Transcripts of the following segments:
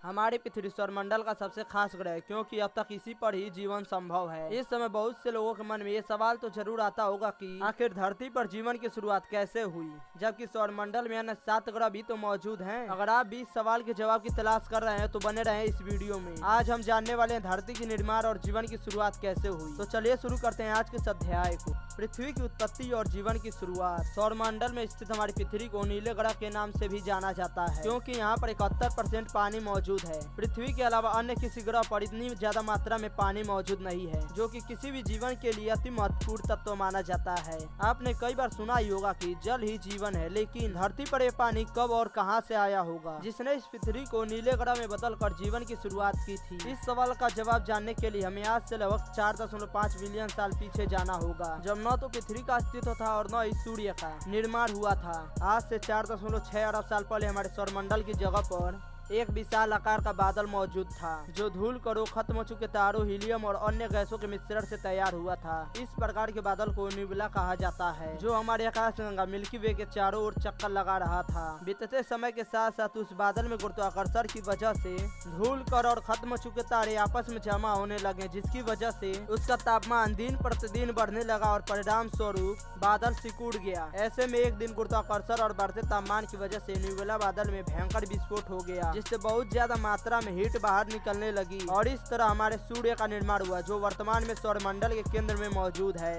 हमारी पृथ्वी सौरमंडल का सबसे खास ग्रह है, क्योंकि अब तक इसी पर ही जीवन संभव है। इस समय बहुत से लोगों के मन में ये सवाल तो जरूर आता होगा कि आखिर धरती पर जीवन की शुरुआत कैसे हुई, जबकि सौरमंडल में अन्य 7 ग्रह भी तो मौजूद हैं। अगर आप भी इस सवाल के जवाब की तलाश कर रहे हैं तो बने रहें इस वीडियो में। आज हम जानने वाले हैं धरती की निर्माण और जीवन की शुरुआत कैसे हुई। तो चलिए शुरू करते हैं आज के इस अध्याय को। पृथ्वी की उत्पत्ति और जीवन की शुरुआत। सौरमंडल में स्थित हमारी पृथ्वी को नीले ग्रह के नाम से भी जाना जाता है, क्योंकि यहाँ पर 71% पानी मौजूद है। पृथ्वी के अलावा अन्य किसी ग्रह पर इतनी ज्यादा मात्रा में पानी मौजूद नहीं है, जो कि किसी भी जीवन के लिए अति महत्वपूर्ण तत्व माना जाता है। आपने कई बार सुना ही होगा कि जल ही जीवन है, लेकिन धरती पर यह पानी कब और कहां से आया होगा, जिसने इस पृथ्वी को नीले ग्रह में बदलकर जीवन की शुरुआत की थी। इस सवाल का जवाब जानने के लिए हमें आज से लगभग 4.5 बिलियन साल पीछे जाना होगा, जब न तो पृथ्वी का अस्तित्व था और न ही सूर्य का निर्माण हुआ था। आज से 4.6 अरब साल पहले हमारे सौरमंडल की जगह पर एक विशाल आकार का बादल मौजूद था, जो धूल कणों, खत्म हो चुके तारों, हीलियम और अन्य गैसों के मिश्रण से तैयार हुआ था। इस प्रकार के बादल को न्यूबुला कहा जाता है, जो हमारे आकाशगंगा मिल्की वे के चारों ओर चक्कर लगा रहा था। बीतते समय के साथ साथ उस बादल में गुरुत्वाकर्षण की वजह से धूल कण और खत्म हो चुके तारे आपस में जमा होने लगे, जिसकी वजह से उसका तापमान दिन प्रतिदिन बढ़ने लगा और परिणाम स्वरूप बादल सिकुड़ गया। ऐसे में एक दिन गुरुत्वाकर्षण और बढ़ते तापमान की वजह से न्यूबुला बादल में भयंकर विस्फोट हो गया, जिससे बहुत ज्यादा मात्रा में हीट बाहर निकलने लगी और इस तरह हमारे सूर्य का निर्माण हुआ, जो वर्तमान में सौरमंडल के केंद्र में मौजूद है।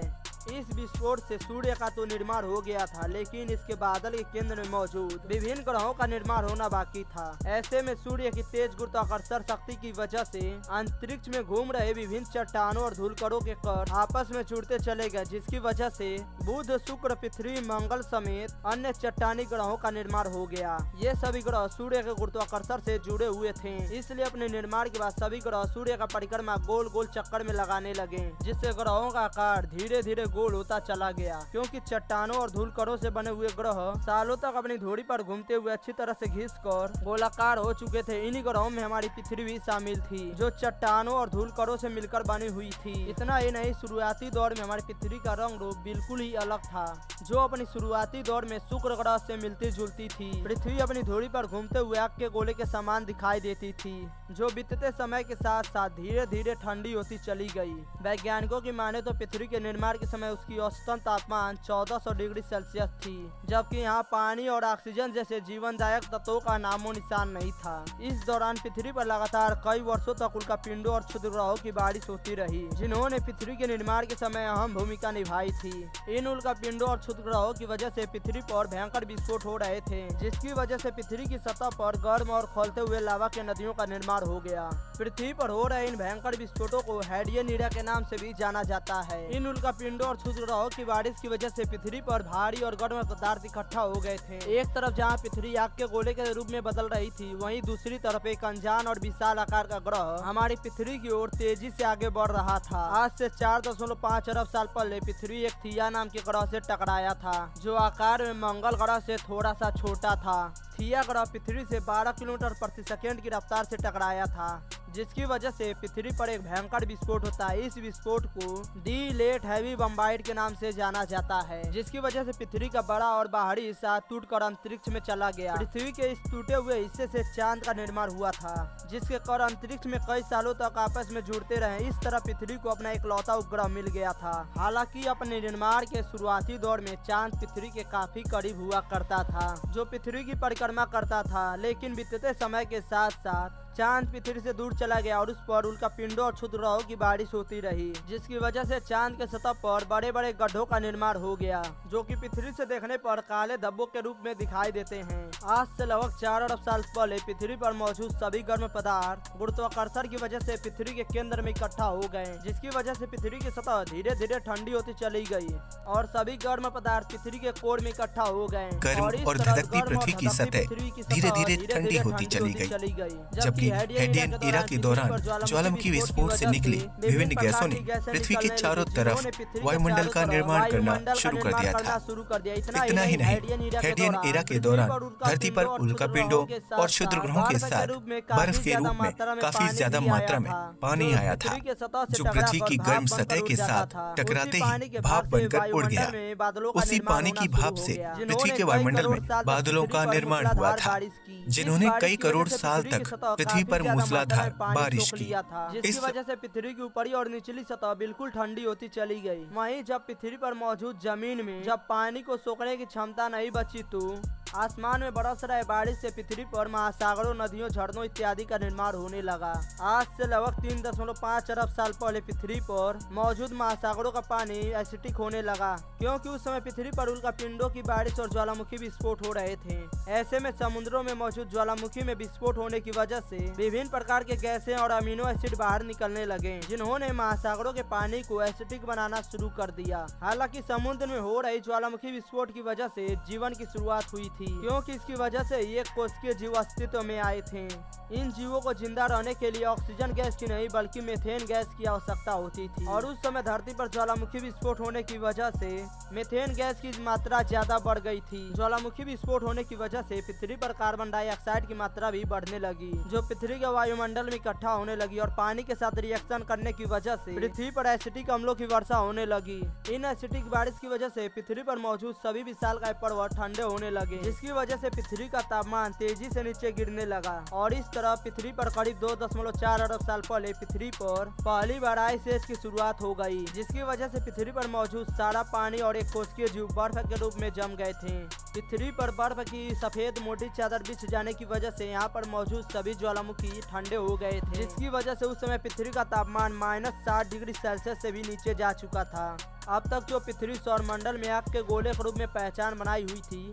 इस विस्फोट से सूर्य का तो निर्माण हो गया था, लेकिन इसके बादल के केंद्र में मौजूद विभिन्न ग्रहों का निर्माण होना बाकी था। ऐसे में सूर्य की तेज गुरुत्वाकर्षण शक्ति की वजह से अंतरिक्ष में घूम रहे विभिन्न चट्टानों और धूलकणों के कण आपस में जुड़ते चले गए, जिसकी वजह से बुध, शुक्र, पृथ्वी, मंगल समेत अन्य चट्टानी ग्रहों का निर्माण हो गया। ये सभी ग्रह सूर्य के गुरुत्वाकर्षण से जुड़े हुए थे, इसलिए अपने निर्माण के बाद सभी ग्रह सूर्य का परिक्रमा गोल गोल चक्कर में लगाने लगे, जिससे ग्रहों का आकार धीरे धीरे गोल होता चला गया। क्योंकि चट्टानों और धूलकणों से बने हुए ग्रह सालों तक अपनी धुरी पर घूमते हुए अच्छी तरह से घिसकर गोलाकार हो चुके थे। इन्हीं ग्रहों में हमारी पृथ्वी भी शामिल थी, जो चट्टानों और धूलकणों से मिलकर बनी हुई थी। इतना ही नहीं, शुरुआती दौर में हमारी पृथ्वी का रंग रूप बिल्कुल ही अलग था, जो अपनी शुरुआती दौर में शुक्र ग्रह से मिलती जुलती थी। पृथ्वी अपनी धुरी पर घूमते हुए आग के गोले के समान दिखाई देती थी, जो बीतते समय के साथ साथ धीरे धीरे ठंडी होती चली गई। वैज्ञानिकों की माने तो पृथ्वी के निर्माण के समय उसकी औसतन तापमान 1400 डिग्री सेल्सियस थी, जबकि यहाँ पानी और ऑक्सीजन जैसे जीवनदायक तत्वों का नामो निशान नहीं था। इस दौरान पृथ्वी पर लगातार कई वर्षों तक उल्कापिंडों और क्षुद्र ग्रहों की बारिश होती रही, जिन्होंने पृथ्वी के निर्माण के समय अहम भूमिका निभाई थी। इन उल्कापिंडों और क्षुद्र ग्रहों की वजह से पृथ्वी पर भयंकर विस्फोट हो रहे थे, जिसकी वजह से पृथ्वी की सतह पर गर्म और खौलते हुए लावा के नदियों का निर्माण हो गया। पृथ्वी पर हो रहे इन भयंकर विस्फोटों को हेडियन ईरा के नाम से भी जाना जाता है। इन उल्कापिंडों और क्षुद्र ग्रहों की बारिश की वजह से पृथ्वी पर भारी और गर्म पदार्थ इकट्ठा हो गए थे। एक तरफ जहां पृथ्वी आग के गोले के रूप में बदल रही थी, वहीं दूसरी तरफ एक अनजान और विशाल आकार का ग्रह हमारी पृथ्वी की ओर तेजी से आगे बढ़ रहा था। आज से 4.5 अरब साल पहले पृथ्वी एक थिया नाम के ग्रह से टकराया था, जो आकार में मंगल ग्रह से थोड़ा सा छोटा था। थिया ग्रह पृथ्वी से 12 किलोमीटर प्रति सेकेंड की रफ्तार से टकराया था, जिसकी वजह से पृथ्वी पर एक भयंकर विस्फोट होता है। इस विस्फोट को दी लेट हैवी बम्बाइड के नाम से जाना जाता है, जिसकी वजह से पृथ्वी का बड़ा और बाहरी हिस्सा टूटकर अंतरिक्ष में चला गया। पृथ्वी के इस टूटे हुए हिस्से से चांद का निर्माण हुआ था, जिसके कण अंतरिक्ष में कई सालों तक आपस में जुड़ते रहे। इस तरह पृथ्वी को अपना इकलौता उपग्रह मिल गया था। हालांकि अपने निर्माण के शुरुआती दौर में चांद पृथ्वी के काफी करीब हुआ करता था, जो पृथ्वी की परिक्रमा करता था, लेकिन बीतते समय के साथ साथ चांद पृथ्वी से दूर चला गया और उस पर उल्कापिंडों और क्षुद्र ग्रहों की बारिश होती रही, जिसकी वजह से चांद के सतह पर बड़े बड़े गड्ढों का निर्माण हो गया, जो कि पृथ्वी से देखने पर काले धब्बों के रूप में दिखाई देते हैं। आज से लगभग 4 अरब साल पहले पृथ्वी पर मौजूद सभी गर्म पदार्थ गुरुत्वाकर्षण की वजह से पृथ्वी के केंद्र में इकट्ठा हो गए, जिसकी वजह से पृथ्वी की सतह धीरे धीरे ठंडी होती चली गई और सभी गर्म पदार्थ पृथ्वी के कोर में इकट्ठा हो गए और धधकती पृथ्वी की सतह धीरे धीरे ठंडी होती चली गई। जबकि हेडियन ईरा के दौरान ज्वालामुखी विस्फोट से निकली विभिन्न गैसों ने पृथ्वी के चारों तरफ वायुमंडल का निर्माण करना शुरू कर दिया था। इतना ही नहीं, हेडियन ईरा के दौरान धरती पर उल्कापिंडों और क्षुद्र ग्रहों के साथ बर्फ के रूप में काफी ज्यादा मात्रा में पानी आया था, जो पृथ्वी की गर्म सतह के साथ टकराते ही भाप बनकर उड़ गया। उसी पानी की भाप से पृथ्वी के वायुमंडल में बादलों का निर्माण हुआ था, जिन्होंने कई करोड़ साल तक पृथ्वी पृथ्वी पर मूसलाधार बारिश की। था, जिसकी वजह से पृथ्वी की ऊपरी और निचली सतह बिल्कुल ठंडी होती चली गई। वहीं जब पृथ्वी पर मौजूद जमीन में जब पानी को सोखने की क्षमता नहीं बची तो आसमान में बरस रहे बारिश से पृथ्वी पर महासागरों, नदियों, झरनों इत्यादि का निर्माण होने लगा। आज से लगभग 3.5 अरब साल पहले पृथ्वी पर मौजूद महासागरों का पानी एसिडिक होने लगा, क्योंकि उस समय पृथ्वी पर उल्का पिंडों की बारिश और ज्वालामुखी विस्फोट हो रहे थे। ऐसे में समुद्रों में मौजूद ज्वालामुखी में विस्फोट होने की वजह से विभिन्न प्रकार के गैसें और अमीनो एसिड बाहर निकलने लगे, जिन्होंने महासागरों के पानी को एसिडिक बनाना शुरू कर दिया। हालांकि समुद्र में हो रही ज्वालामुखी विस्फोट की वजह से जीवन की शुरुआत हुई थी, क्योंकि इसकी वजह से ये कोशिकीय जीव अस्तित्व में आए थे। इन जीवों को जिंदा रहने के लिए ऑक्सीजन गैस की नहीं बल्कि मीथेन गैस की आवश्यकता होती थी, और उस समय धरती पर ज्वालामुखी विस्फोट होने की वजह से मीथेन गैस की मात्रा ज्यादा बढ़ गई थी। ज्वालामुखी विस्फोट होने की वजह से पृथ्वी पर कार्बन डाइऑक्साइड की मात्रा भी बढ़ने लगी, जो पृथ्वी के वायुमंडल में इकट्ठा होने लगी, और पानी के साथ रिएक्शन करने की वजह से पृथ्वी पर एसिडिक अम्लों की वर्षा होने लगी। इन एसिडिक बारिश की वजह से पृथ्वी पर मौजूद सभी विशालकाय पर्वत ठंडे होने लगे, जिसकी वजह से पृथ्वी का तापमान तेजी से नीचे गिरने लगा। और इस तरह पृथ्वी पर करीब 2.4 अरब साल पहले पृथ्वी पर पहली बार आइस एज की शुरुआत हो गई, जिसकी वजह से पृथ्वी पर मौजूद सारा पानी और एक कोशिकीय जीव बर्फ के रूप में जम गए थे। पृथ्वी पर बर्फ की सफेद मोटी चादर बिछ जाने की वजह से यहाँ पर मौजूद सभी ज्वालामुखी ठंडे हो गए थे, जिसकी वजह से उस समय पृथ्वी का तापमान -60 डिग्री सेल्सियस से भी नीचे जा चुका था। अब तक जो पृथ्वी सौरमंडल में आग के गोले के रूप में पहचान बनाई हुई थी,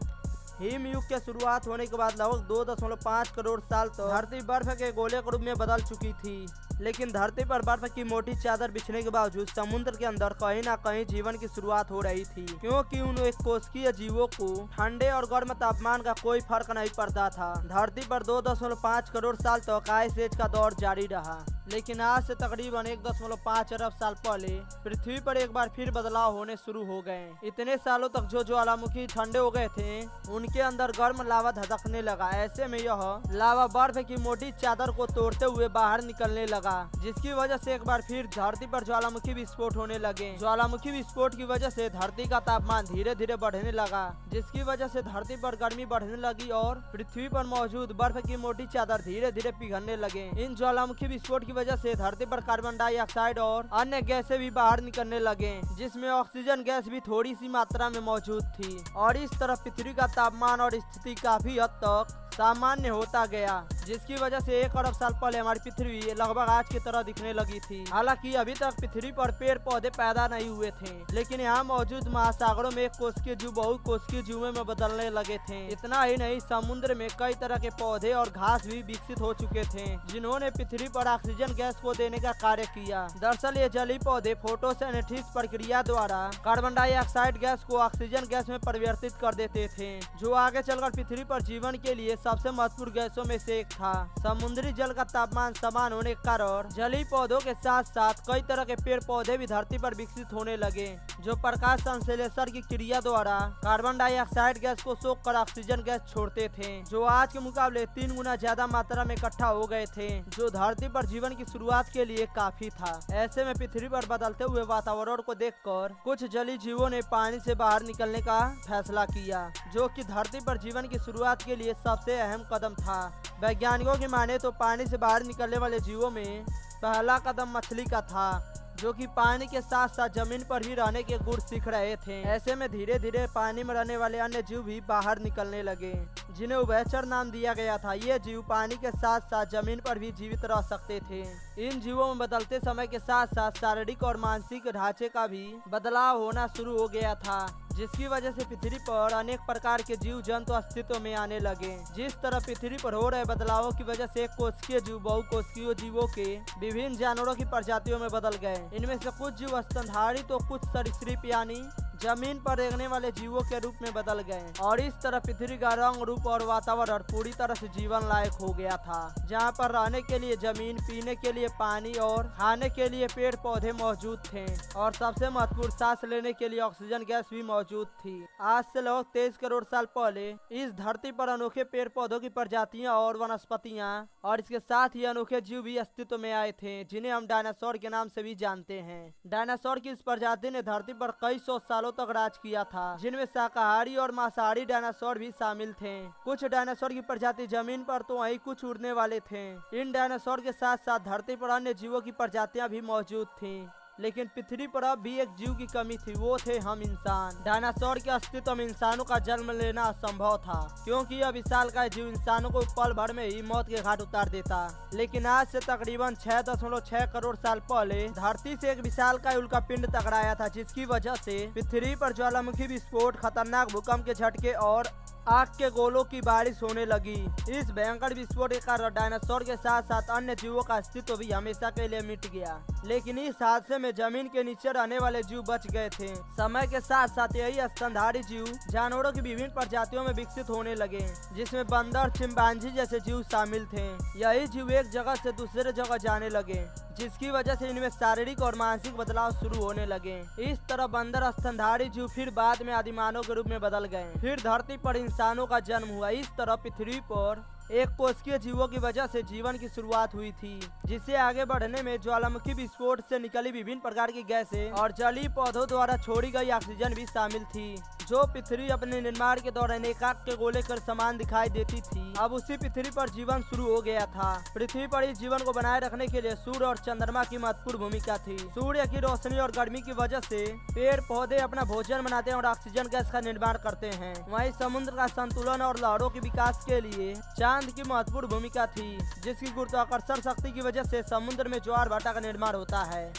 हिम युग के शुरुआत होने के बाद लगभग 2.5 करोड़ साल तो धरती बर्फ के गोले के रूप में बदल चुकी थी। लेकिन धरती पर बर्फ की मोटी चादर बिछने के बावजूद समुद्र के अंदर कहीं ना कहीं जीवन की शुरुआत हो रही थी, क्योंकि उन एक कोशिकीय जीवों को ठंडे और गर्म तापमान का कोई फर्क नहीं पड़ता था। धरती पर 2.5 करोड़ साल तक आइस एज का दौर जारी रहा, लेकिन आज से तकरीबन 1.5 अरब साल पहले पृथ्वी पर एक बार फिर बदलाव होने शुरू हो गए। इतने सालों तक जो ज्वालामुखी ठंडे हो गए थे, उनके अंदर गर्म लावा धधकने लगा। ऐसे में यह लावा बर्फ की मोटी चादर को तोड़ते हुए बाहर निकलने लगा, जिसकी वजह से एक बार फिर धरती पर ज्वालामुखी विस्फोट होने लगे। ज्वालामुखी विस्फोट की वजह से धरती का तापमान धीरे धीरे बढ़ने लगा, जिसकी वजह से धरती पर गर्मी बढ़ने लगी और पृथ्वी पर मौजूद बर्फ की मोटी चादर धीरे धीरे पिघलने लगे। इन ज्वालामुखी विस्फोट की वजह से धरती पर कार्बन डाइऑक्साइड और अन्य गैसें भी बाहर निकलने लगे, जिसमें ऑक्सीजन गैस भी थोड़ी सी मात्रा में मौजूद थी। और इस तरह पृथ्वी का तापमान और स्थिति काफी हद तक सामान्य होता गया, जिसकी वजह से 1 अरब साल पहले हमारी पृथ्वी लगभग आज की तरह दिखने लगी थी। हालांकि अभी तक पृथ्वी पर पेड़ पौधे पैदा नहीं हुए थे, लेकिन यहाँ मौजूद महासागरों में एक कोशिकीय जीव बहुत कोशिकीय जीवों में बदलने लगे थे। इतना ही नहीं, समुद्र में कई तरह के पौधे और घास भी विकसित हो चुके थे, जिन्होंने पृथ्वी पर ऑक्सीजन गैस को देने का कार्य किया। दरअसल ये जलीय पौधे फोटोसिंथेसिस प्रक्रिया द्वारा कार्बन डाइऑक्साइड गैस को ऑक्सीजन गैस में परिवर्तित कर देते थे, जो आगे चलकर पृथ्वी पर जीवन के लिए सबसे महत्वपूर्ण गैसों में से एक था। समुद्री जल का तापमान समान होने के कारण जलीय पौधों के साथ साथ कई तरह के पेड़ पौधे भी धरती पर विकसित होने लगे, जो प्रकाश संश्लेषण की क्रिया द्वारा कार्बन डाइऑक्साइड गैस को सोख कर ऑक्सीजन गैस छोड़ते थे, जो आज के मुकाबले 3 गुना ज्यादा मात्रा में इकट्ठा हो गए थे, जो धरती पर जीवन की शुरुआत के लिए काफी था। ऐसे में पृथ्वी पर बदलते हुए वातावरण को देखकर कुछ जलीय जीवों ने पानी से बाहर निकलने का फैसला किया, जो कि धरती पर जीवन की शुरुआत के लिए सबसे अहम कदम था। वैज्ञानिकों की माने तो पानी से बाहर निकलने वाले जीवों में पहला कदम मछली का था, जो कि पानी के साथ साथ जमीन पर भी रहने के गुण सीख रहे थे। ऐसे में धीरे धीरे पानी में रहने वाले अन्य जीव भी बाहर निकलने लगे, जिन्हें उभयचर नाम दिया गया था। ये जीव पानी के साथ साथ जमीन पर भी जीवित रह सकते थे। इन जीवों में बदलते समय के साथ साथ शारीरिक और मानसिक ढांचे का भी बदलाव होना शुरू हो गया था, जिसकी वजह से पृथ्वी पर अनेक प्रकार के जीव जंतु अस्तित्व में आने लगे। जिस तरह पृथ्वी पर हो रहे बदलावों की वजह से कोशिकीय जीव बहुकोशिकीय जीवों के विभिन्न जानवरों की प्रजातियों में बदल गए। इनमें से कुछ जीव स्तनधारी तो कुछ सरीसृप यानी जमीन पर रहने वाले जीवों के रूप में बदल गए, और इस तरह पृथ्वी का रंग रूप और वातावरण पूरी तरह से जीवन लायक हो गया था, जहाँ पर रहने के लिए जमीन, पीने के लिए पानी और खाने के लिए पेड़ पौधे मौजूद थे, और सबसे महत्वपूर्ण सांस लेने के लिए ऑक्सीजन गैस भी मौजूद थी। आज से लगभग 23 करोड़ साल पहले इस धरती पर अनोखे पेड़ पौधों की प्रजातियां और वनस्पतियां और इसके साथ ही अनोखे जीव भी अस्तित्व में आए थे, जिन्हें हम डायनासोर के नाम से भी जानते हैं। डायनासोर की इस प्रजाति ने धरती पर कई सौ सालों सालों तक राज किया था, जिनमें शाकाहारी और मांसाहारी डायनासोर भी शामिल थे। कुछ डायनासोर की प्रजाति जमीन पर तो वहीं कुछ उड़ने वाले थे। इन डायनासोर के साथ साथ धरती पर अन्य जीवों की प्रजातियां भी मौजूद थीं। लेकिन पृथ्वी पर अब भी एक जीव की कमी थी, वो थे हम इंसान। डायनासोर के अस्तित्व में इंसानों का जन्म लेना असंभव था, क्योंकि यह विशालकाय जीव इंसानों को पल भर में ही मौत के घाट उतार देता। लेकिन आज से तकरीबन 6.6 करोड़ साल पहले धरती से एक विशालकाय उल्कापिंड टकराया था, जिसकी वजह से पृथ्वी पर ज्वालामुखी विस्फोट, खतरनाक भूकंप के झटके और आग के गोलों की बारिश होने लगी। इस भयंकर विस्फोट के कारण डायनासोर के साथ साथ अन्य जीवों का अस्तित्व भी हमेशा के लिए मिट गया। लेकिन इस हादसे में जमीन के नीचे रहने वाले जीव बच गए थे। समय के साथ साथ यही स्तनधारी जीव जानवरों की विभिन्न प्रजातियों में विकसित होने लगे, जिसमें बंदर, चिंपांजी जैसे जीव शामिल थे। यही जीव एक जगह से दूसरे जगह जाने लगे, जिसकी वजह से इनमें शारीरिक और मानसिक बदलाव शुरू होने लगे। इस तरह बंदर स्तनधारी जीव फिर बाद में आदिमानव के रूप में बदल गए। फिर धरती पर इंसानों का जन्म हुआ। इस तरह पृथ्वी पर एक कोशिकीय जीवों की वजह से जीवन की शुरुआत हुई थी, जिसे आगे बढ़ने में ज्वालामुखी विस्फोट से निकली विभिन्न प्रकार की गैसें और जलीय पौधों द्वारा छोड़ी गई ऑक्सीजन भी शामिल थी। जो पृथ्वी अपने निर्माण के दौरान एक आग के गोले कर समान दिखाई देती थी, अब उसी पृथ्वी पर जीवन शुरू हो गया था। पृथ्वी पर इस जीवन को बनाए रखने के लिए सूर्य और चंद्रमा की महत्वपूर्ण भूमिका थी। सूर्य की रोशनी और गर्मी की वजह से पेड़ पौधे अपना भोजन बनाते हैं और ऑक्सीजन गैस का निर्माण करते हैं। वहीं समुद्र का संतुलन और लहरों के विकास के लिए चांद की महत्वपूर्ण भूमिका थी, जिसकी गुरुत्वाकर्षण शक्ति की वजह से समुद्र में ज्वार भाटा का निर्माण होता है।